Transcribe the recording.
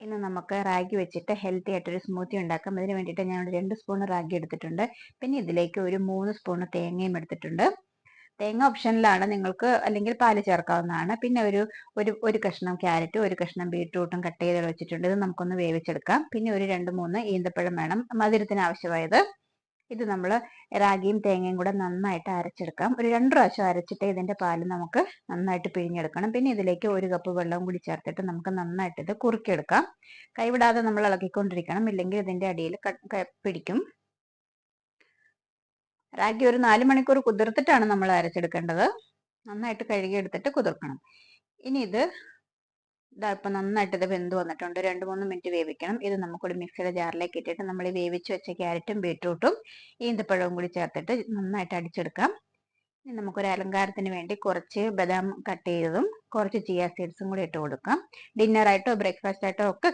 ഇന്ന് നമുക്ക് റാഗി വെച്ചിട്ട് ഹെൽത്തി ആയിട്ടൊരു സ്മൂത്തി ഉണ്ടാക്കാം. അതിന് വേണ്ടിയിട്ട് ഞാൻ 2 സ്പൂൺ റാഗി എടുത്തിട്ടുണ്ട്. പിന്നെ ഇതിലേക്ക് ഒരു 3 സ്പൂൺ തേങ്ങയും എടുത്തിട്ടുണ്ട്. തേങ്ങ ഓപ്ഷനിലാണ്, നിങ്ങൾക്ക് അല്ലെങ്കിൽ പാല് ചേർക്കാവുന്നതാണ്. പിന്നെ ഒരു കഷ്ണം ക്യാരറ്റും ഒരു കഷ്ണം ബീട്രൂട്ടും കട്ട് ചെയ്ത് വെച്ചിട്ടുണ്ട്. ഇത് നമുക്കൊന്ന് വേവിച്ചെടുക്കാം. പിന്നെ ഒരു 2-3 ഈന്തപ്പഴം വേണം മധുരത്തിന് ആവശ്യമായത്. ഇത് നമ്മൾ റാഗിയും തേങ്ങയും കൂടെ നന്നായിട്ട് അരച്ചെടുക്കാം. ഒരു 2 പ്രാവശ്യം അരച്ചിട്ട് ഇതിന്റെ പാല് നമുക്ക് നന്നായിട്ട് പിഴിഞ്ഞെടുക്കണം. പിന്നെ ഇതിലേക്ക് 1 കപ്പ് വെള്ളം കൂടി ചേർത്തിട്ട് നമുക്ക് നന്നായിട്ട് ഇത് കുറുക്കിയെടുക്കാം. കൈവിടാതെ നമ്മൾ ഇളക്കിക്കൊണ്ടിരിക്കണം, ഇല്ലെങ്കിൽ ഇതിന്റെ അടിയിൽ പിടിക്കും. റാഗി ഒരു 4 മണിക്കൂർ കുതിർത്തിട്ടാണ് നമ്മൾ അരച്ചെടുക്കേണ്ടത്. നന്നായിട്ട് കഴുകിയെടുത്തിട്ട് കുതിർക്കണം. ഇനി ഇപ്പൊ നന്നായിട്ട് ഇത് വെന്ത് വന്നിട്ടുണ്ട്. 2-3 മിനിറ്റ് വേവിക്കണം. ഇത് നമുക്കൊരു മിക്സിയുടെ ജാറിലേക്ക് ഇട്ടിട്ട് നമ്മൾ വേവിച്ച് വെച്ച ക്യാരറ്റും ബീട്രൂട്ടും ഈന്തപ്പഴവും കൂടി ചേർത്തിട്ട് നന്നായിട്ട് അടിച്ചെടുക്കാം. ഇനി നമുക്കൊരു അലങ്കാരത്തിന് വേണ്ടി കുറച്ച് ബദാം കട്ട് ചെയ്തതും കുറച്ച് ചിയ സീഡ്സും കൂടി ഇട്ട് കൊടുക്കാം. ഡിന്നറായിട്ടോ ബ്രേക്ക്ഫാസ്റ്റ് ആയിട്ടോ ഒക്കെ